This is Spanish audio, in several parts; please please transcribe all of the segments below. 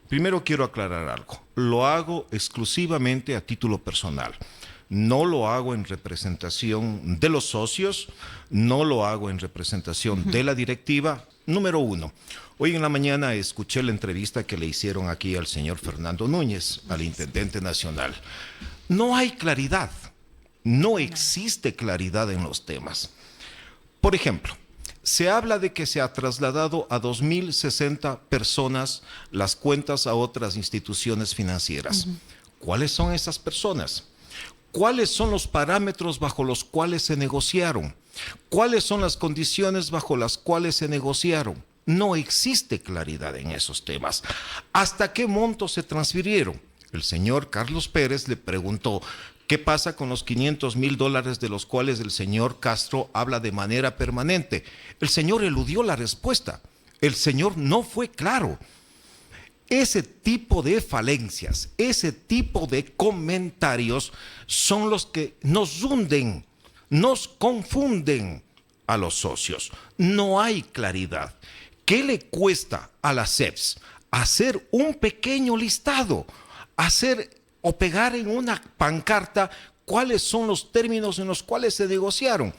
Primero quiero aclarar algo. Lo hago exclusivamente a título personal. No lo hago en representación de los socios, no lo hago en representación de la directiva. Número uno, hoy en la mañana escuché la entrevista que le hicieron aquí al señor Fernando Núñez, al intendente nacional. No hay claridad, no existe claridad en los temas. Por ejemplo, se habla de que se ha trasladado a 2.060 personas las cuentas a otras instituciones financieras. ¿Cuáles son esas personas? ¿Cuáles son los parámetros bajo los cuales se negociaron? ¿Cuáles son las condiciones bajo las cuales se negociaron? No existe claridad en esos temas. ¿Hasta qué monto se transfirieron? El señor Carlos Pérez le preguntó, ¿qué pasa con los $500,000 de los cuales el señor Castro habla de manera permanente? El señor eludió la respuesta. El señor no fue claro. Ese tipo de falencias, ese tipo de comentarios son los que nos hunden, nos confunden a los socios. No hay claridad. ¿Qué le cuesta a la SEPS hacer un pequeño listado, hacer o pegar en una pancarta cuáles son los términos en los cuales se negociaron?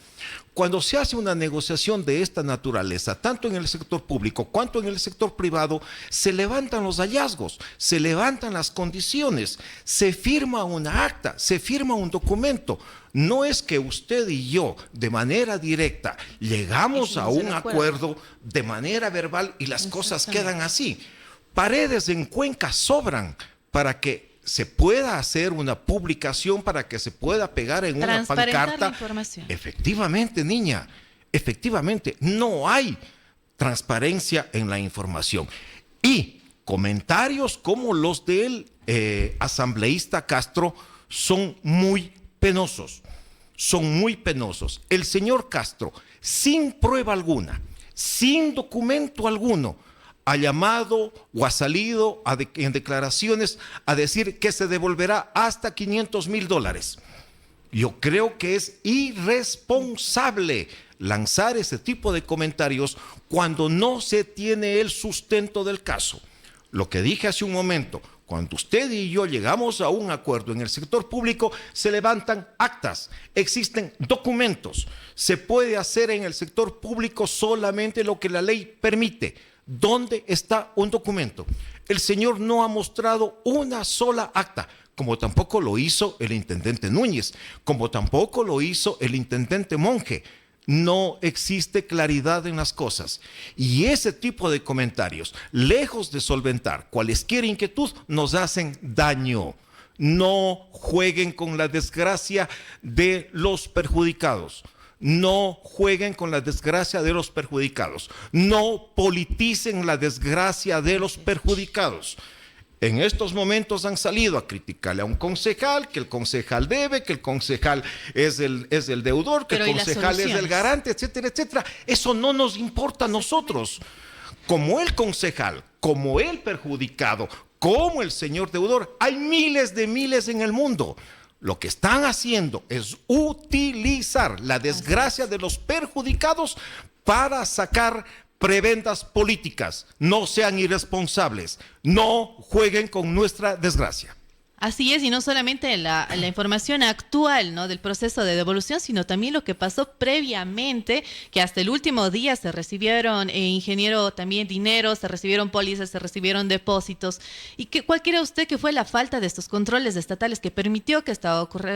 Cuando se hace una negociación de esta naturaleza, tanto en el sector público cuanto en el sector privado, se levantan los hallazgos, se levantan las condiciones, se firma una acta, se firma un documento. No es que usted y yo, de manera directa, llegamos a un acuerdo de manera verbal y las cosas quedan así. Paredes en Cuenca sobran para que se pueda hacer una publicación, para que se pueda pegar en una pancarta. La información. Efectivamente, niña, efectivamente, no hay transparencia en la información. Y comentarios como los del asambleísta Castro son muy penosos, son muy penosos. El señor Castro, sin prueba alguna, sin documento alguno, ha llamado o ha salido en declaraciones a decir que se devolverá hasta $500,000. Yo creo que es irresponsable lanzar ese tipo de comentarios cuando no se tiene el sustento del caso. Lo que dije hace un momento, cuando usted y yo llegamos a un acuerdo en el sector público, se levantan actas, existen documentos. Se puede hacer en el sector público solamente lo que la ley permite. ¿Dónde está un documento? El señor no ha mostrado una sola acta, como tampoco lo hizo el intendente Núñez, como tampoco lo hizo el intendente Monge. No existe claridad en las cosas. Y ese tipo de comentarios, lejos de solventar cualesquier inquietud, nos hacen daño. No jueguen con la desgracia de los perjudicados. No jueguen con la desgracia de los perjudicados. No politicen la desgracia de los perjudicados. En estos momentos han salido a criticarle a un concejal, que el concejal debe, que el concejal es el deudor, que el concejal es el garante, etcétera, etcétera. Eso no nos importa a nosotros. Como el concejal, como el perjudicado, como el señor deudor, hay miles en el mundo. Lo que están haciendo es utilizar la desgracia de los perjudicados para sacar prebendas políticas. No sean irresponsables, no jueguen con nuestra desgracia. Así es, y no solamente la información actual, ¿no?, del proceso de devolución, sino también lo que pasó previamente, que hasta el último día se recibieron, ingeniero, también dinero, se recibieron pólizas, se recibieron depósitos. ¿Y cuál cree usted que fue la falta de estos controles estatales que permitió que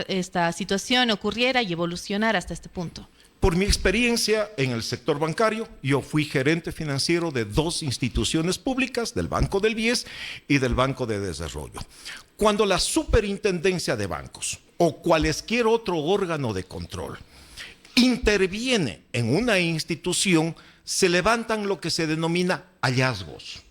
esta situación ocurriera y evolucionara hasta este punto? Por mi experiencia en el sector bancario, yo fui gerente financiero de 2 instituciones públicas, del Banco del Bies y del Banco de Desarrollo. Cuando la superintendencia de bancos o cualesquier otro órgano de control interviene en una institución, se levantan lo que se denomina hallazgos.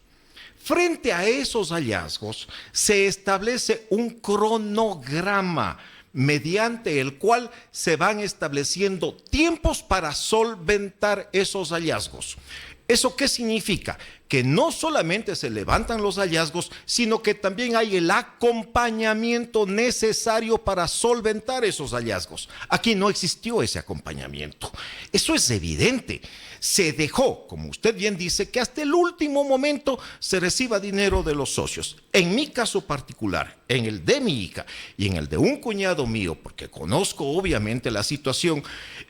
Frente a esos hallazgos se establece un cronograma mediante el cual se van estableciendo tiempos para solventar esos hallazgos. ¿Eso qué significa? Que no solamente se levantan los hallazgos, sino que también hay el acompañamiento necesario para solventar esos hallazgos. Aquí no existió ese acompañamiento. Eso es evidente. se dejó, como usted bien dice, que hasta el último momento se reciba dinero de los socios. En mi caso particular, en el de mi hija y en el de un cuñado mío, porque conozco obviamente la situación,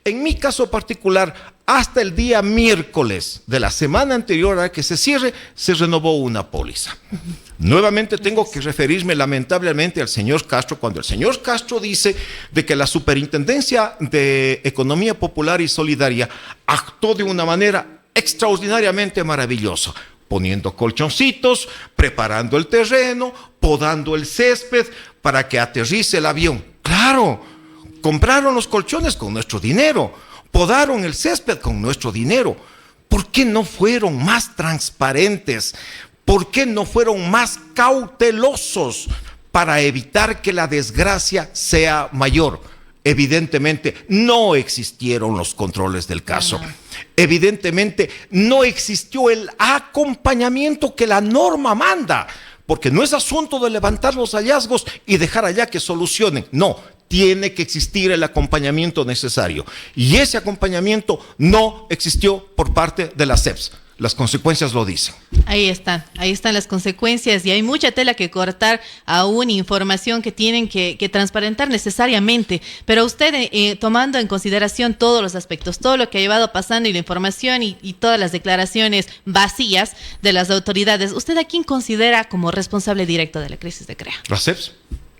en mi caso particular, hasta el día miércoles de la semana anterior a que se cierre, se renovó una póliza. Nuevamente tengo que referirme lamentablemente al señor Castro, cuando el señor Castro dice de que la Superintendencia de Economía Popular y Solidaria actuó de una manera extraordinariamente maravillosa, poniendo colchoncitos, preparando el terreno, podando el césped para que aterrice el avión. Claro, compraron los colchones con nuestro dinero, podaron el césped con nuestro dinero. ¿Por qué no fueron más transparentes? ¿Por qué no fueron más cautelosos para evitar que la desgracia sea mayor? Evidentemente no existieron los controles del caso. Evidentemente no existió el acompañamiento que la norma manda, porque no es asunto de levantar los hallazgos y dejar allá que solucionen. No, tiene que existir el acompañamiento necesario. Y ese acompañamiento no existió por parte de la SEPS. Las consecuencias lo dicen. Ahí están las consecuencias y hay mucha tela que cortar, aún información que tienen que transparentar necesariamente. Pero usted, tomando en consideración todos los aspectos, todo lo que ha llevado pasando y la información y todas las declaraciones vacías de las autoridades, ¿usted a quién considera como responsable directo de la crisis de CREA? ¿La SEPS?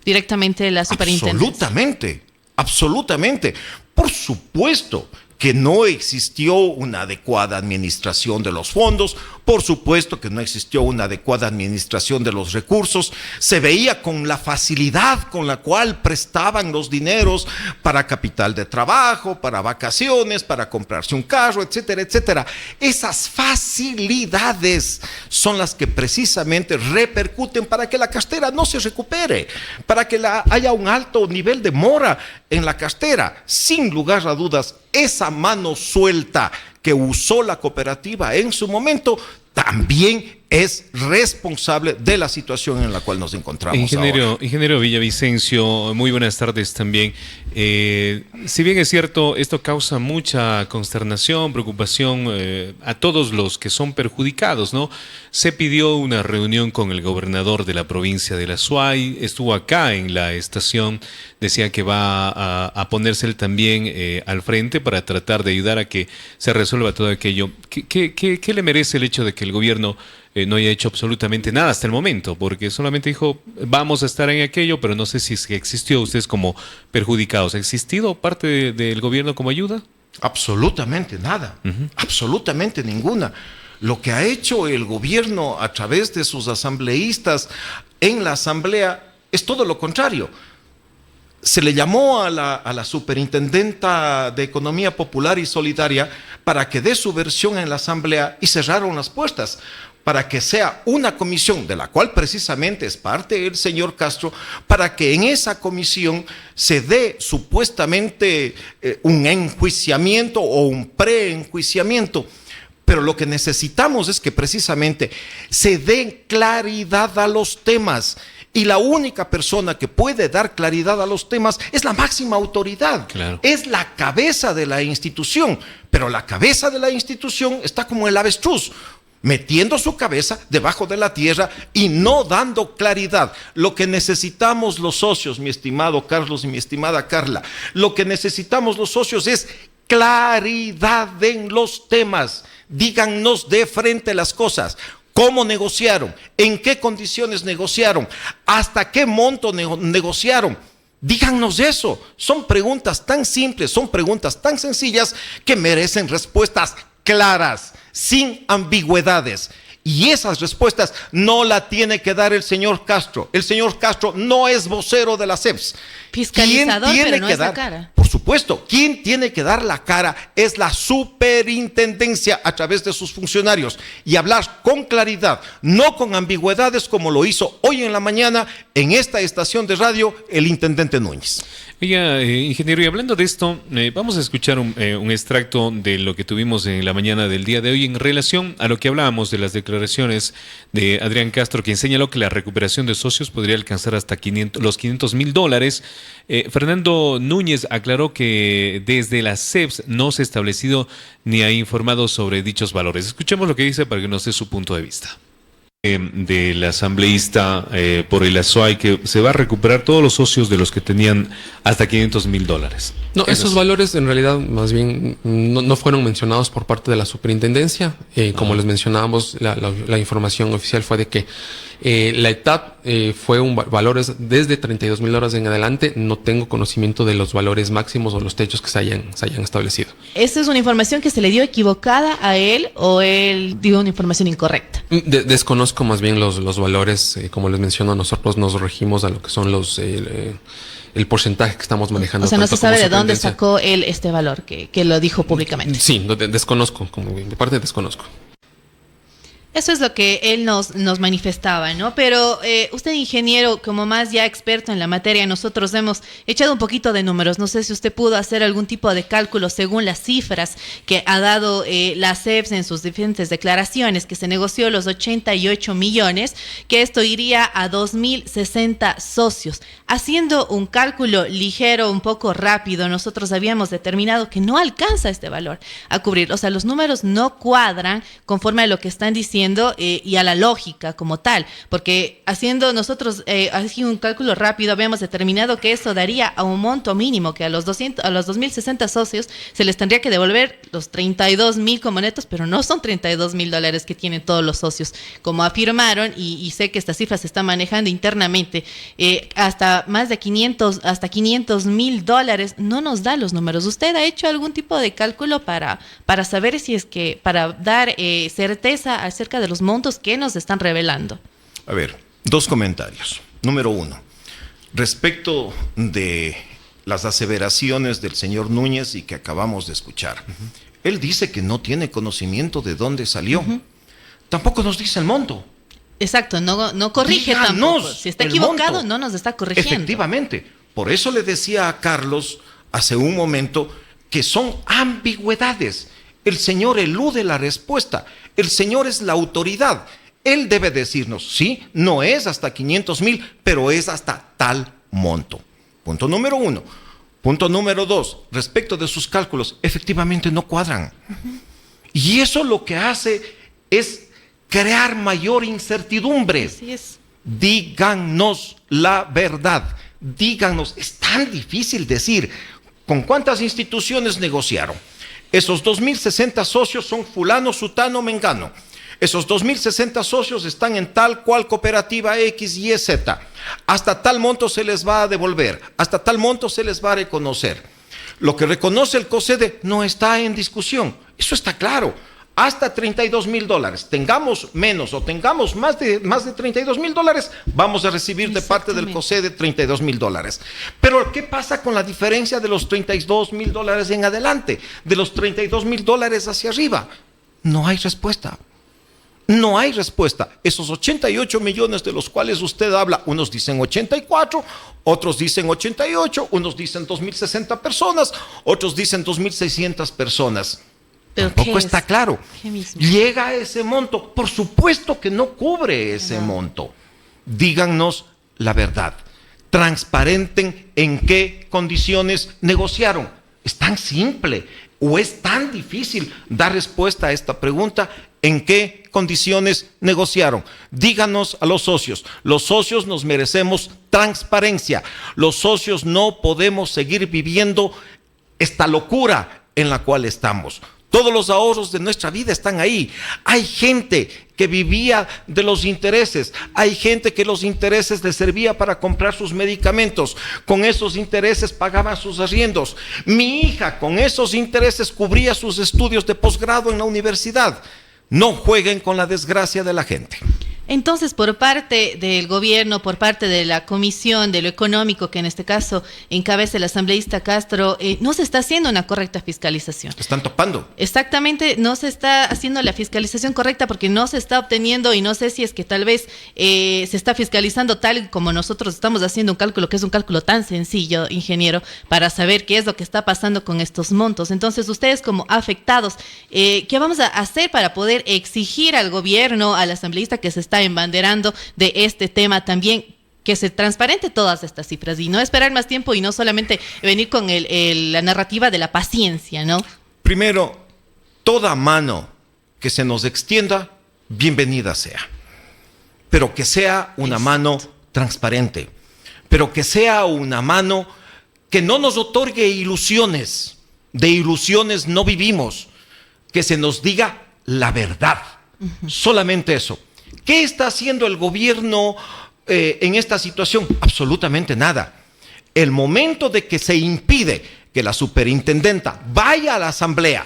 Directamente la superintendencia. Absolutamente. Por supuesto que no existió una adecuada administración de los fondos, por supuesto que no existió una adecuada administración de los recursos, se veía con la facilidad con la cual prestaban los dineros para capital de trabajo, para vacaciones, para comprarse un carro, etcétera, etcétera. Esas facilidades son las que precisamente repercuten para que la cartera no se recupere, para que haya un alto nivel de mora en la cartera. Sin lugar a dudas, esa mano suelta que usó la cooperativa en su momento también es responsable de la situación en la cual nos encontramos ahora. Ingeniero Villavicencio, muy buenas tardes también. Si bien es cierto, esto causa mucha consternación, preocupación a todos los que son perjudicados, ¿no? Se pidió una reunión con el gobernador de la provincia de la Suay, estuvo acá en la estación, decía que va a ponerse él también al frente para tratar de ayudar a que se resuelva todo aquello. ¿Qué le merece el hecho de que el gobierno no haya hecho absolutamente nada hasta el momento? Porque solamente dijo, vamos a estar en aquello, pero no sé si existió ustedes como perjudicados. ¿Ha existido parte del gobierno como ayuda? Absolutamente nada, absolutamente ninguna. Lo que ha hecho el gobierno a través de sus asambleístas en la asamblea es todo lo contrario. Se le llamó a la superintendenta de Economía Popular y Solidaria para que dé su versión en la asamblea y cerraron las puertas para que sea una comisión, de la cual precisamente es parte el señor Castro, para que en esa comisión se dé supuestamente un enjuiciamiento o un preenjuiciamiento. Pero lo que necesitamos es que precisamente se dé claridad a los temas. Y la única persona que puede dar claridad a los temas es la máxima autoridad. Claro. Es la cabeza de la institución. Pero la cabeza de la institución está como el avestruz, metiendo su cabeza debajo de la tierra y no dando claridad. Lo que necesitamos los socios, mi estimado Carlos y mi estimada Carla, lo que necesitamos los socios es claridad en los temas. Díganos de frente las cosas. ¿Cómo negociaron? ¿En qué condiciones negociaron? ¿Hasta qué monto negociaron? Díganos eso. Son preguntas tan simples, son preguntas tan sencillas que merecen respuestas claras, sin ambigüedades. Y esas respuestas no la tiene que dar el señor Castro. El señor Castro no es vocero de la SEPS. Fiscalizador, pero no es la cara. Por supuesto, quien tiene que dar la cara es la superintendencia a través de sus funcionarios y hablar con claridad, no con ambigüedades como lo hizo hoy en la mañana en esta estación de radio el intendente Núñez. Oiga, ingeniero, y hablando de esto, vamos a escuchar un extracto de lo que tuvimos en la mañana del día de hoy en relación a lo que hablábamos de las declaraciones declaraciones de Adrián Castro, quien señaló que la recuperación de socios podría alcanzar hasta los $500,000. Fernando Núñez aclaró que desde la CEPS no se ha establecido ni ha informado sobre dichos valores. Escuchemos lo que dice para que nos dé su punto de vista. Del asambleísta por el ASUAI, que se va a recuperar todos los socios de los que tenían hasta $500,000. No, esos valores en realidad más bien no fueron mencionados por parte de la superintendencia. Como les mencionábamos, la información oficial fue de que la ETAP fue valores desde $32,000 en adelante. No tengo conocimiento de los valores máximos o los techos que se hayan establecido. ¿Esa es una información que se le dio equivocada a él o él dio una información incorrecta? Desconozco más bien los valores. Como les menciono, nosotros nos regimos a lo que son el porcentaje que estamos manejando. O sea, no se sabe de dónde sacó él este valor que lo dijo públicamente. Sí, desconozco, como de parte desconozco. Eso es lo que él nos manifestaba, ¿no? Pero usted, ingeniero, como más ya experto en la materia, nosotros hemos echado un poquito de números. No sé si usted pudo hacer algún tipo de cálculo según las cifras que ha dado la CEPS en sus diferentes declaraciones, que se negoció los 88 millones, que esto iría a 2.060 socios. Haciendo un cálculo ligero, un poco rápido, nosotros habíamos determinado que no alcanza este valor a cubrir. O sea, los números no cuadran conforme a lo que están diciendo y a la lógica como tal, porque haciendo nosotros así un cálculo rápido habíamos determinado que eso daría a un monto mínimo, que a los 2.060 socios se les tendría que devolver los 32,000 como netos, pero no son $32,000 que tienen todos los socios, como afirmaron, y sé que esta cifra se está manejando internamente, hasta más de hasta $500,000 no nos da los números. ¿Usted ha hecho algún tipo de cálculo para saber si es que, para dar certeza acerca de los montos que nos están revelando? A ver, dos comentarios. Número uno, respecto de las aseveraciones del señor Núñez y que acabamos de escuchar. Él dice que no tiene conocimiento de dónde salió. Tampoco nos dice el monto. Exacto, no corrige tampoco. Si está equivocado, no nos está corrigiendo. Efectivamente. Por eso le decía a Carlos hace un momento que son ambigüedades. El señor elude la respuesta. El señor es la autoridad. Él debe decirnos, sí, no es hasta 500,000, pero es hasta tal monto. Punto número uno. Punto número dos, respecto de sus cálculos, efectivamente no cuadran. Y eso lo que hace es crear mayor incertidumbre. Así es. Díganos la verdad. Díganos, es tan difícil decir con cuántas instituciones negociaron. Esos 2.060 socios son fulano, sutano, mengano. Esos 2.060 socios están en tal cual cooperativa X, Y, Z. Hasta tal monto se les va a devolver, hasta tal monto se les va a reconocer. Lo que reconoce el COSEDE no está en discusión, eso está claro. Hasta $32,000, tengamos menos o tengamos más de $32,000, vamos a recibir de parte del COSEDE $32,000. Pero ¿qué pasa con la diferencia de los $32,000 en adelante, de los $32,000 hacia arriba? No hay respuesta. No hay respuesta. Esos 88 millones de los cuales usted habla, unos dicen 84, otros dicen 88, unos dicen 2.060 personas, otros dicen 2.600 personas. ¿Pero tampoco está claro. Llega a ese monto. Por supuesto que no cubre ese monto. Díganos la verdad. Transparenten en qué condiciones negociaron. Es tan simple o es tan difícil dar respuesta a esta pregunta. ¿En qué condiciones negociaron? Díganos a los socios. Los socios nos merecemos transparencia. Los socios no podemos seguir viviendo esta locura en la cual estamos. Todos los ahorros de nuestra vida están ahí. Hay gente que vivía de los intereses. Hay gente que los intereses les servía para comprar sus medicamentos. Con esos intereses pagaban sus arriendos. Mi hija con esos intereses cubría sus estudios de posgrado en la universidad. No jueguen con la desgracia de la gente. Entonces, por parte del gobierno, por parte de la Comisión de lo Económico, que en este caso encabeza el asambleísta Castro, no se está haciendo una correcta fiscalización. Están topando. Exactamente, no se está haciendo la fiscalización correcta porque no se está obteniendo, y no sé si es que tal vez se está fiscalizando tal como nosotros estamos haciendo un cálculo, que es un cálculo tan sencillo, ingeniero, para saber qué es lo que está pasando con estos montos. Entonces, ustedes como afectados, ¿qué vamos a hacer para poder exigir al gobierno, al asambleísta que se está embanderando de este tema también, que se transparente todas estas cifras y no esperar más tiempo y no solamente venir con la narrativa de la paciencia, ¿no? Primero, toda mano que se nos extienda, bienvenida sea. Pero que sea una mano transparente. Pero que sea una mano que no nos otorgue ilusiones. De ilusiones no vivimos. Que se nos diga la verdad. Solamente eso. ¿Qué está haciendo el gobierno en esta situación? Absolutamente nada. El momento de que se impide que la superintendenta vaya a la asamblea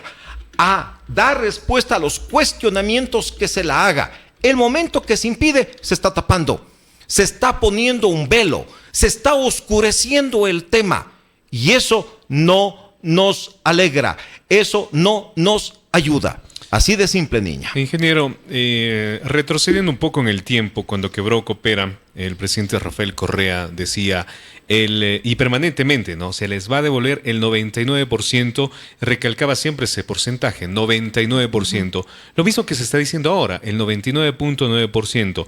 a dar respuesta a los cuestionamientos que se la haga, el momento que se impide, se está tapando, se está poniendo un velo, se está oscureciendo el tema, y eso no nos alegra, eso no nos ayuda. Así de simple, niña. Ingeniero, retrocediendo un poco en el tiempo, cuando quebró Coopera, el presidente Rafael Correa decía, y permanentemente, ¿no? Se les va a devolver el 99%, recalcaba siempre ese porcentaje, 99%. Lo mismo que se está diciendo ahora, el 99.9%.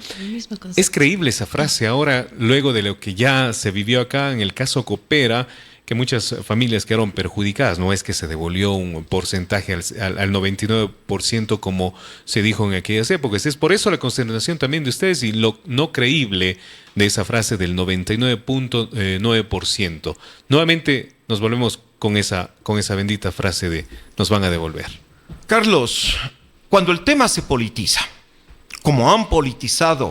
¿Es creíble esa frase ahora, luego de lo que ya se vivió acá en el caso Coopera, que muchas familias quedaron perjudicadas? No es que se devolvió un porcentaje al 99% como se dijo en aquellas épocas. Es por eso la consternación también de ustedes y lo no creíble de esa frase del 99.9%. Nuevamente nos volvemos con esa bendita frase de nos van a devolver. Carlos, cuando el tema se politiza, como han politizado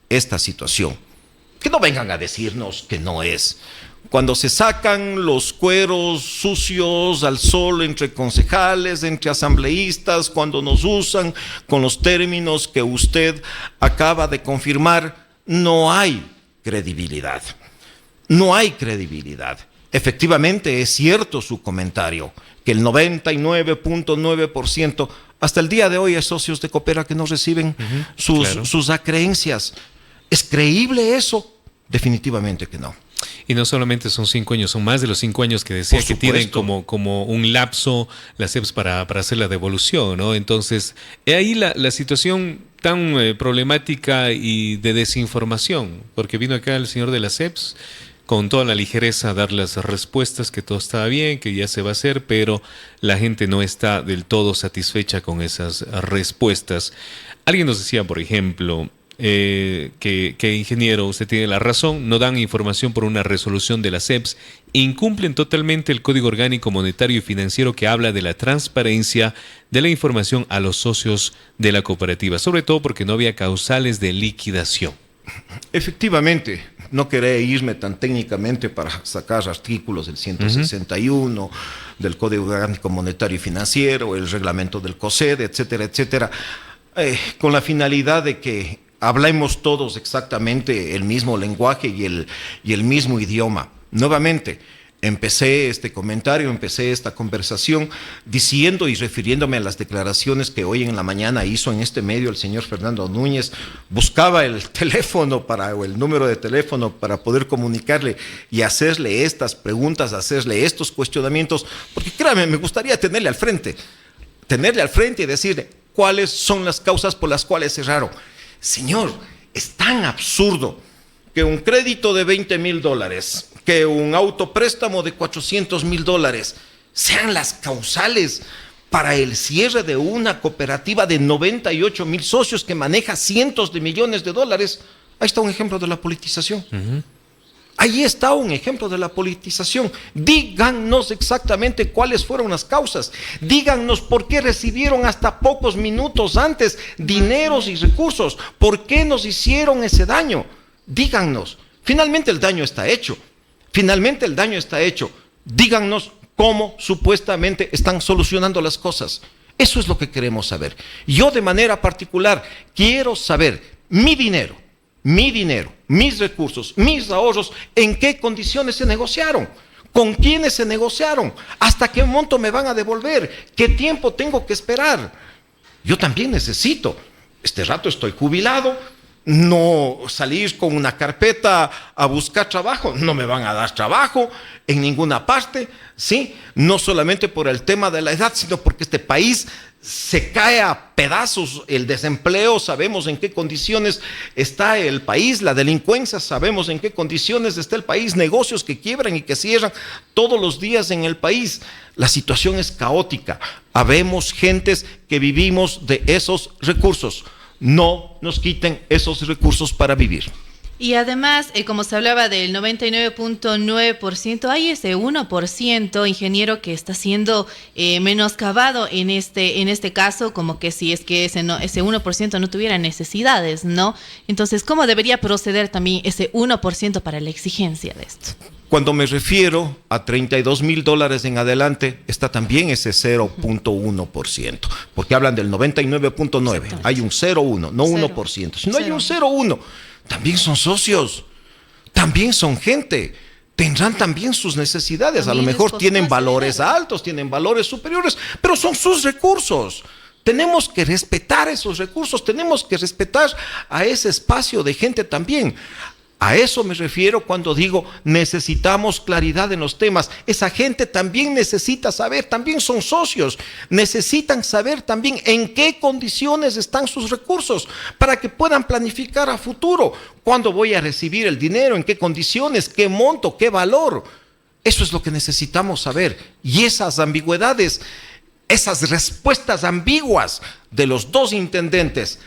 esta situación, que no vengan a decirnos que no es. Cuando se sacan los cueros sucios al sol entre concejales, entre asambleístas, cuando nos usan con los términos que usted acaba de confirmar, no hay credibilidad. No hay credibilidad. Efectivamente, es cierto su comentario, que el 99.9% hasta el día de hoy hay socios de Coopera que no reciben sus acreencias. ¿Es creíble eso? Definitivamente que no. Y no solamente son 5 años, son más de los 5 años que decía que tienen como un lapso las CEPS para hacer la devolución, ¿no? Entonces, ahí la situación tan problemática y de desinformación, porque vino acá el señor de las CEPS con toda la ligereza a dar las respuestas, que todo estaba bien, que ya se va a hacer, pero la gente no está del todo satisfecha con esas respuestas. Alguien nos decía, por ejemplo, que ingeniero, usted tiene la razón, no dan información por una resolución de la CEPS, incumplen totalmente el Código Orgánico Monetario y Financiero que habla de la transparencia de la información a los socios de la cooperativa, sobre todo porque no había causales de liquidación. Efectivamente, no quería irme tan técnicamente para sacar artículos del 161, del Código Orgánico Monetario y Financiero, el reglamento del COSED, etcétera, etcétera, con la finalidad de que hablemos todos exactamente el mismo lenguaje y el mismo idioma. Nuevamente, empecé este comentario, empecé esta conversación diciendo y refiriéndome a las declaraciones que hoy en la mañana hizo en este medio el señor Fernando Núñez. Buscaba el teléfono o el número de teléfono para poder comunicarle y hacerle estas preguntas, hacerle estos cuestionamientos, porque créame, me gustaría tenerle al frente y decirle cuáles son las causas por las cuales cerraron. Señor, es tan absurdo que un crédito de $20,000, que un autopréstamo de $400,000 sean las causales para el cierre de una cooperativa de 98,000 socios que maneja cientos de millones de dólares. Ahí está un ejemplo de la politización. Ahí está un ejemplo de la politización. Díganos exactamente cuáles fueron las causas. Díganos por qué recibieron hasta pocos minutos antes dineros y recursos. ¿Por qué nos hicieron ese daño? Díganos. Finalmente el daño está hecho. Díganos cómo supuestamente están solucionando las cosas. Eso es lo que queremos saber. Yo de manera particular quiero saber mi dinero, mis recursos, mis ahorros, ¿en qué condiciones se negociaron? ¿Con quiénes se negociaron? ¿Hasta qué monto me van a devolver? ¿Qué tiempo tengo que esperar? Yo también necesito. Este rato estoy jubilado, no salir con una carpeta a buscar trabajo, no me van a dar trabajo en ninguna parte, ¿sí? No solamente por el tema de la edad, sino porque este país se cae a pedazos, el desempleo, sabemos en qué condiciones está el país, la delincuencia, sabemos en qué condiciones está el país, negocios que quiebran y que cierran todos los días en el país. La situación es caótica, habemos gentes que vivimos de esos recursos, no nos quiten esos recursos para vivir. Y además, como se hablaba del 99.9%, hay ese 1%, ingeniero, que está siendo menoscabado en este caso, como que si es que ese 1% no tuviera necesidades, ¿no? Entonces, ¿cómo debería proceder también ese 1% para la exigencia de esto? Cuando me refiero a $32,000 en adelante, está también ese 0.1%, porque hablan del 99.9%, hay un 0.1%, no 1%. Si no hay un 0.1%, también son socios, también son gente, tendrán también sus necesidades, también a lo mejor tienen valores altos, tienen valores superiores, pero son sus recursos. Tenemos que respetar esos recursos, tenemos que respetar a ese espacio de gente también. A eso me refiero cuando digo necesitamos claridad en los temas. Esa gente también necesita saber, también son socios, necesitan saber también en qué condiciones están sus recursos para que puedan planificar a futuro. ¿Cuándo voy a recibir el dinero? ¿En qué condiciones? ¿Qué monto? ¿Qué valor? Eso es lo que necesitamos saber. Y esas ambigüedades, esas respuestas ambiguas de los dos intendentes,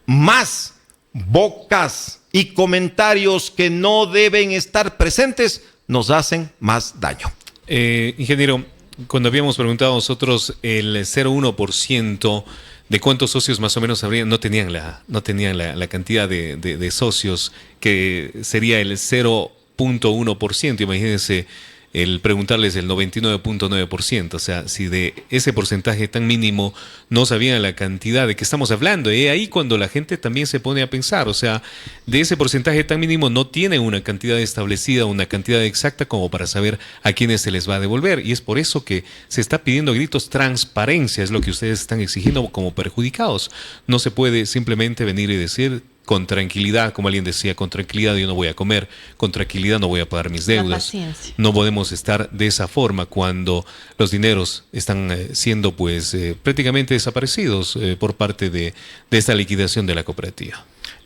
más bocas y comentarios que no deben estar presentes, nos hacen más daño. Ingeniero, cuando habíamos preguntado nosotros el 0.1% de cuántos socios más o menos habrían, no tenían la cantidad de socios, que sería el 0.1%, imagínense el preguntarles el 99.9%, o sea, si de ese porcentaje tan mínimo no sabían la cantidad de que estamos hablando, y ahí cuando la gente también se pone a pensar, o sea, de ese porcentaje tan mínimo no tienen una cantidad establecida, una cantidad exacta como para saber a quiénes se les va a devolver, y es por eso que se está pidiendo a gritos transparencia, es lo que ustedes están exigiendo como perjudicados. No se puede simplemente venir y decir con tranquilidad, como alguien decía, con tranquilidad yo no voy a comer, con tranquilidad no voy a pagar mis deudas. No podemos estar de esa forma cuando los dineros están siendo pues prácticamente desaparecidos por parte de esta liquidación de la cooperativa.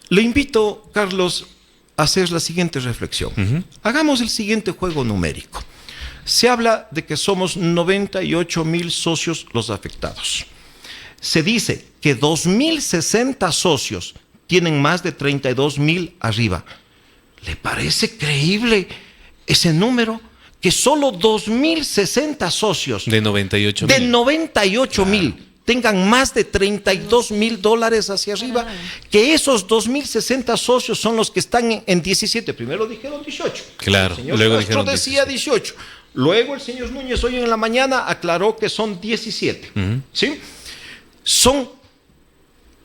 Le invito, Carlos, a hacer la siguiente reflexión. Hagamos el siguiente juego numérico. Se habla de que somos 98,000 socios los afectados. Se dice que 2,060 socios tienen más de 32,000 arriba. ¿Le parece creíble ese número? Que solo 2,060 socios de 98,000 claro, tengan más de $32,000 hacia arriba, que esos 2,060 socios son los que están en 17. Primero dijeron 18. Claro, el señor luego Castro dijeron decía 18. Luego el señor Núñez hoy en la mañana aclaró que son 17. ¿Sí? Son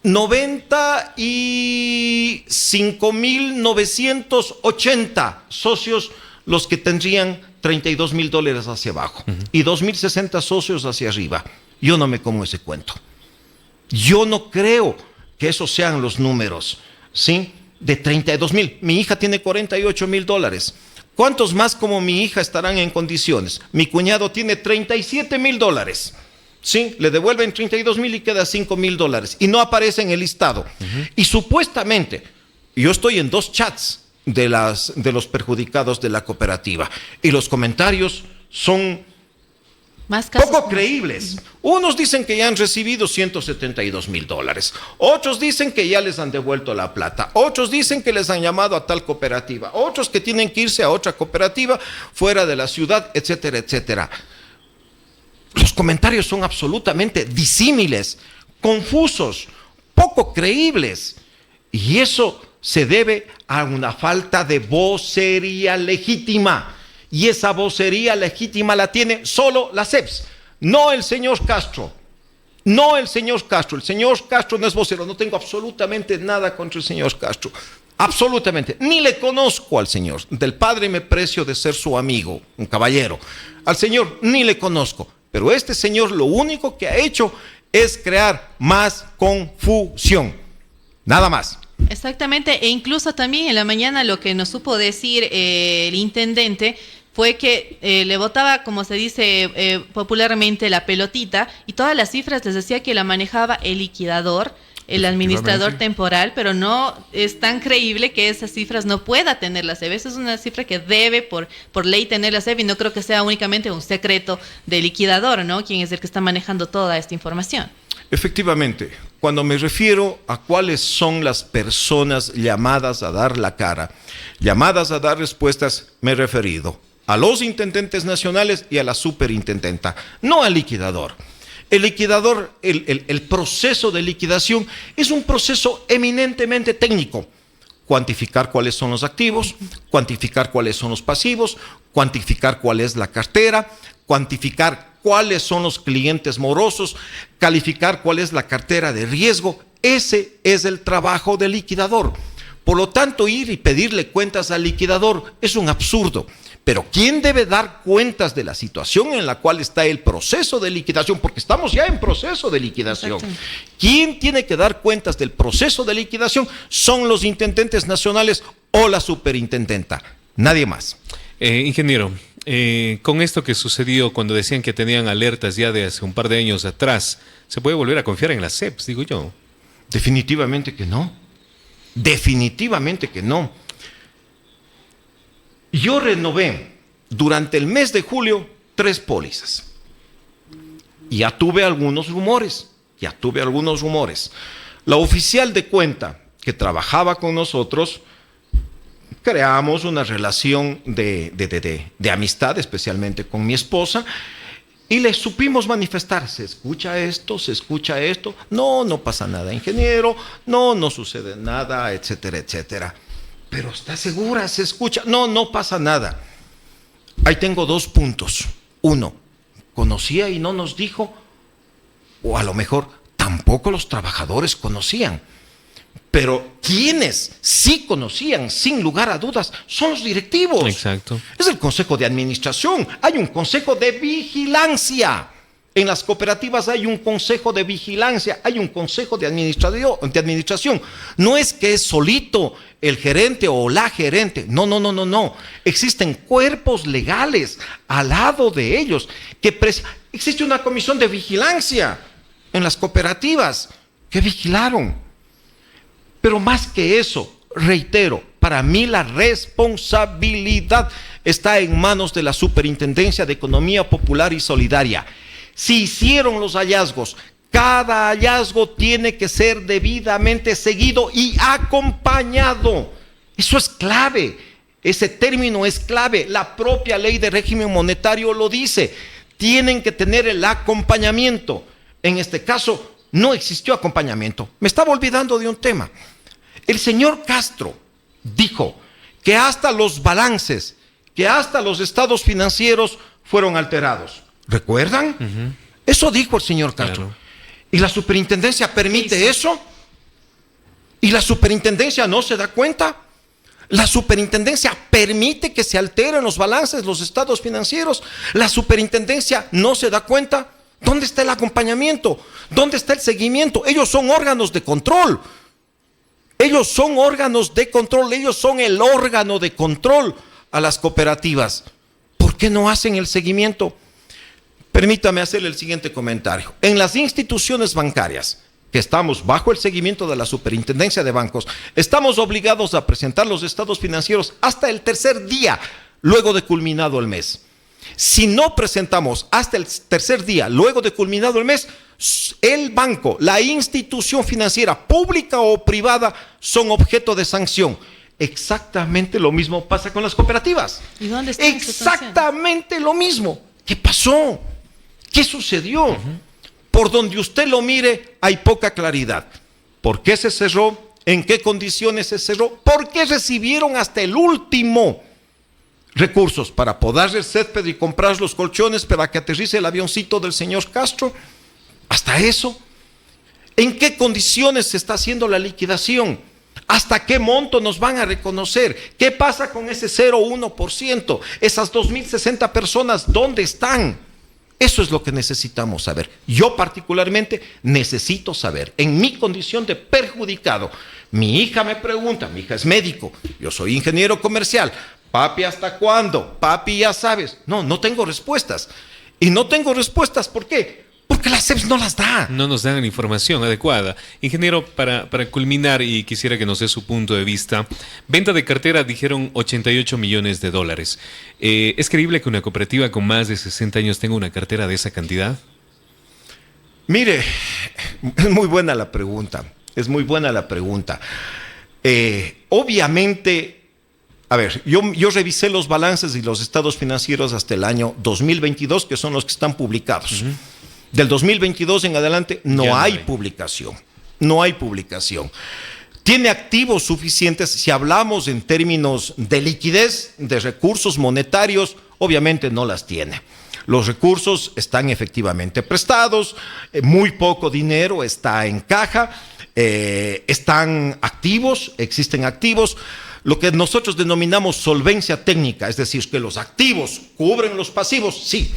95,980 socios los que tendrían $32,000 hacia abajo y 2,060 socios hacia arriba. Yo no me como ese cuento. Yo no creo que esos sean los números, ¿sí? De 32,000. Mi hija tiene $48,000. ¿Cuántos más como mi hija estarán en condiciones? Mi cuñado tiene $37,000. Sí, le devuelven 32,000 y queda $5,000 y no aparece en el listado. Y supuestamente, yo estoy en 2 chats de los perjudicados de la cooperativa y los comentarios son poco creíbles. Unos dicen que ya han recibido $172,000, otros dicen que ya les han devuelto la plata, otros dicen que les han llamado a tal cooperativa, otros que tienen que irse a otra cooperativa fuera de la ciudad, etcétera, etcétera. Los comentarios son absolutamente disímiles, confusos, poco creíbles. Y eso se debe a una falta de vocería legítima. Y esa vocería legítima la tiene solo la SEPS, no el señor Castro, No el señor Castro. El señor Castro no es vocero. No tengo absolutamente nada contra el señor Castro. Absolutamente. Ni le conozco al señor. Del padre me precio de ser su amigo, un caballero. Al señor ni le conozco. Pero este señor lo único que ha hecho es crear más confusión. Nada más. Exactamente. E incluso también en la mañana lo que nos supo decir el intendente fue que le botaba, como se dice popularmente, la pelotita, y todas las cifras les decía que la manejaba el liquidador, el administrador temporal, pero no es tan creíble que esas cifras no pueda tener la SEB. Esa es una cifra que debe por ley tener la SEB, y no creo que sea únicamente un secreto del liquidador, ¿no? Quien es el que está manejando toda esta información. Efectivamente, cuando me refiero a cuáles son las personas llamadas a dar la cara, llamadas a dar respuestas, me he referido a los intendentes nacionales y a la superintendenta, no al liquidador. El liquidador, el proceso de liquidación es un proceso eminentemente técnico. Cuantificar cuáles son los activos, cuantificar cuáles son los pasivos, cuantificar cuál es la cartera, cuantificar cuáles son los clientes morosos, calificar cuál es la cartera de riesgo. Ese es el trabajo del liquidador. Por lo tanto, ir y pedirle cuentas al liquidador es un absurdo. Pero ¿quién debe dar cuentas de la situación en la cual está el proceso de liquidación? Porque estamos ya en proceso de liquidación. Exacto. ¿Quién tiene que dar cuentas del proceso de liquidación? Son los intendentes nacionales o la superintendenta. Nadie más. Ingeniero, con esto que sucedió cuando decían que tenían alertas ya de hace un par de años atrás, ¿se puede volver a confiar en las SEPs, digo yo? Definitivamente que no. Definitivamente que no. Yo renové durante el mes de julio 3 pólizas. Ya tuve algunos rumores. La oficial de cuenta que trabajaba con nosotros, creamos una relación de amistad, especialmente con mi esposa, y le supimos manifestar: se escucha esto, no pasa nada, ingeniero, no sucede nada, etcétera, etcétera. Pero ¿está segura? ¿Se escucha? No pasa nada. Ahí tengo 2 puntos. 1, conocía y no nos dijo, o a lo mejor tampoco los trabajadores conocían. Pero quienes sí conocían, sin lugar a dudas, son los directivos. Exacto. Es el consejo de administración. Hay un consejo de vigilancia. En las cooperativas hay un consejo de vigilancia, hay un consejo de administración. No es que es solito el gerente o la gerente. No. Existen cuerpos legales al lado de ellos. Existe una comisión de vigilancia en las cooperativas que vigilaron. Pero más que eso, reitero, para mí la responsabilidad está en manos de la Superintendencia de Economía Popular y Solidaria. Si hicieron los hallazgos, cada hallazgo tiene que ser debidamente seguido y acompañado. Eso es clave, ese término es clave. La propia ley de régimen monetario lo dice. Tienen que tener el acompañamiento. En este caso, no existió acompañamiento. Me estaba olvidando de un tema. El señor Castro dijo que hasta los balances, que hasta los estados financieros fueron alterados. ¿Recuerdan? Uh-huh. Eso dijo el señor Castro. Claro. ¿Y la superintendencia permite eso? ¿Y la superintendencia no se da cuenta? ¿La superintendencia permite que se alteren los balances, los estados financieros? ¿La superintendencia no se da cuenta? ¿Dónde está el acompañamiento? ¿Dónde está el seguimiento? Ellos son órganos de control. Ellos son el órgano de control a las cooperativas. ¿Por qué no hacen el seguimiento? Permítame hacerle el siguiente comentario. En las instituciones bancarias, que estamos bajo el seguimiento de la Superintendencia de Bancos, estamos obligados a presentar los estados financieros hasta el 3er día, luego de culminado el mes. Si no presentamos hasta el 3er día, luego de culminado el mes, el banco, la institución financiera, pública o privada, son objeto de sanción. Exactamente lo mismo pasa con las cooperativas. ¿Y dónde está exactamente lo mismo? ¿Qué pasó? ¿Qué sucedió? Uh-huh. Por donde usted lo mire, hay poca claridad. ¿Por qué se cerró? ¿En qué condiciones se cerró? ¿Por qué recibieron hasta el último recursos para podarle el césped y comprar los colchones para que aterrice el avioncito del señor Castro? Hasta eso. ¿En qué condiciones se está haciendo la liquidación? ¿Hasta qué monto nos van a reconocer? ¿Qué pasa con ese 0,1%? Esas 2.060 personas, ¿dónde están? Eso es lo que necesitamos saber. Yo particularmente necesito saber, en mi condición de perjudicado. Mi hija me pregunta, mi hija es médico, yo soy ingeniero comercial. Papi, ¿hasta cuándo? Papi, ya sabes. No, no tengo respuestas. Y no tengo respuestas, ¿por qué? Porque la SEPS no las da. No nos dan la información adecuada. Ingeniero, para culminar, y quisiera que nos dé su punto de vista, venta de cartera dijeron 88 millones de dólares. ¿Es creíble que una cooperativa con más de 60 años tenga una cartera de esa cantidad? Mire, es muy buena la pregunta. Es muy buena la pregunta. Obviamente, a ver, yo revisé los balances y los estados financieros hasta el año 2022, que son los que están publicados. Del 2022 en adelante no hay publicación. No hay publicación. Tiene activos suficientes, si hablamos en términos de liquidez, de recursos monetarios, obviamente no las tiene. Los recursos están efectivamente prestados, muy poco dinero está en caja, están activos, existen activos. Lo que nosotros denominamos solvencia técnica, es decir, que los activos cubren los pasivos, sí.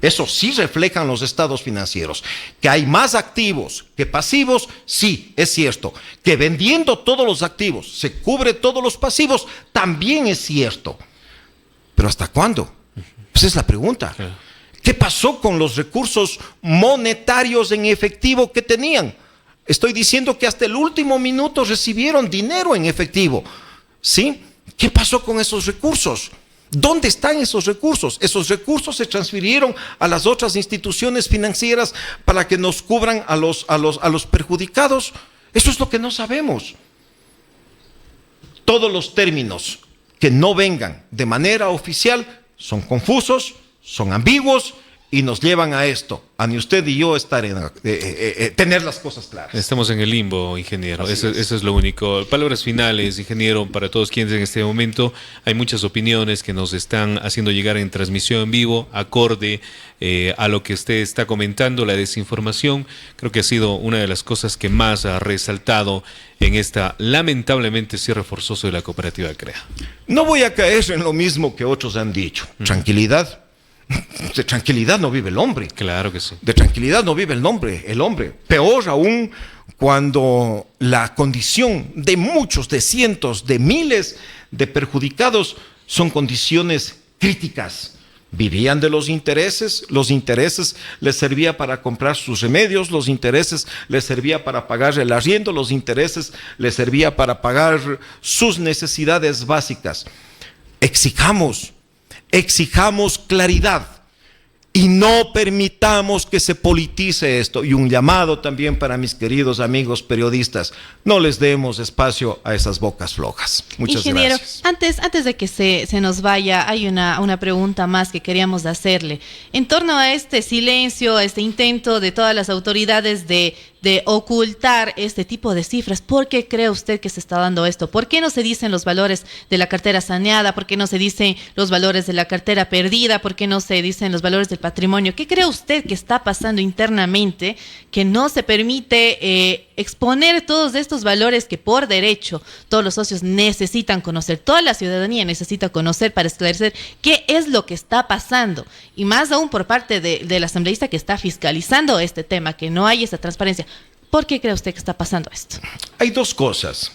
Eso sí reflejan los estados financieros. Que hay más activos que pasivos, sí, es cierto. Que vendiendo todos los activos se cubre todos los pasivos, también es cierto. ¿Pero hasta cuándo? Pues es la pregunta. ¿Qué pasó con los recursos monetarios en efectivo que tenían? Estoy diciendo que hasta el último minuto recibieron dinero en efectivo. ¿Sí? ¿Qué pasó con esos recursos? ¿Dónde están esos recursos? Esos recursos se transfirieron a las otras instituciones financieras para que nos cubran a los perjudicados. Eso es lo que no sabemos. Todos los términos que no vengan de manera oficial son confusos, son ambiguos y nos llevan a esto, a ni usted y yo estar tener las cosas claras. Estamos en el limbo, ingeniero. Eso es lo único. Palabras finales, ingeniero, para todos quienes en este momento. Hay muchas opiniones que nos están haciendo llegar en transmisión en vivo, acorde a lo que usted está comentando, la desinformación. Creo que ha sido una de las cosas que más ha resaltado en esta, lamentablemente, cierre forzoso de la cooperativa CREA. No voy a caer en lo mismo que otros han dicho. Tranquilidad. De tranquilidad no vive el hombre. Claro que sí. De tranquilidad no vive el hombre. Peor aún cuando la condición de muchos, de cientos, de miles de perjudicados son condiciones críticas. Vivían de los intereses les servía para comprar sus remedios, los intereses les servía para pagar el arriendo, los intereses les servía para pagar sus necesidades básicas. Exijamos claridad y no permitamos que se politice esto. Y un llamado también para mis queridos amigos periodistas, no les demos espacio a esas bocas flojas. Muchas Ingeniero, gracias. Antes de que se nos vaya, hay una pregunta más que queríamos hacerle. En torno a este silencio, a este intento de todas las autoridades de ocultar este tipo de cifras, ¿por qué cree usted que se está dando esto? ¿Por qué no se dicen los valores de la cartera saneada? ¿Por qué no se dicen los valores de la cartera perdida? ¿Por qué no se dicen los valores del patrimonio? ¿Qué cree usted que está pasando internamente que no se permite exponer todos estos valores que por derecho todos los socios necesitan conocer, toda la ciudadanía necesita conocer para esclarecer qué es lo que está pasando? Y más aún por parte del asambleísta que está fiscalizando este tema, que no hay esa transparencia. ¿Por qué cree usted que está pasando esto? Hay dos cosas.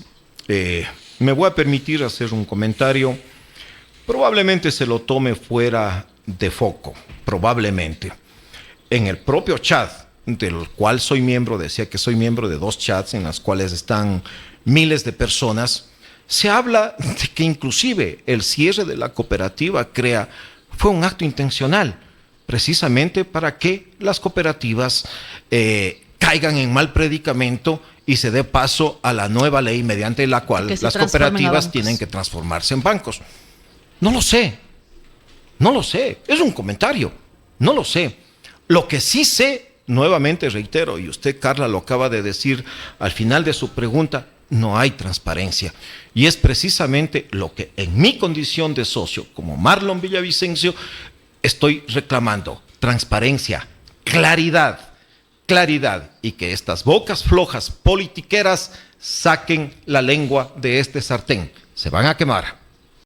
Me voy a permitir hacer un comentario. Probablemente se lo tome fuera de foco, probablemente. En el propio chat, del cual soy miembro, decía que soy miembro de 2 chats en las cuales están miles de personas, se habla de que inclusive el cierre de la cooperativa CREA fue un acto intencional, precisamente para que las cooperativas caigan en mal predicamento y se dé paso a la nueva ley mediante la cual las cooperativas tienen que transformarse en bancos. No lo sé, es un comentario, no lo sé. Lo que sí sé, nuevamente reitero, y usted, Carla, lo acaba de decir al final de su pregunta, no hay transparencia. Y es precisamente lo que en mi condición de socio, como Marlon Villavicencio, estoy reclamando: transparencia, claridad. claridad y que estas bocas flojas politiqueras saquen la lengua de este sartén. Se van a quemar.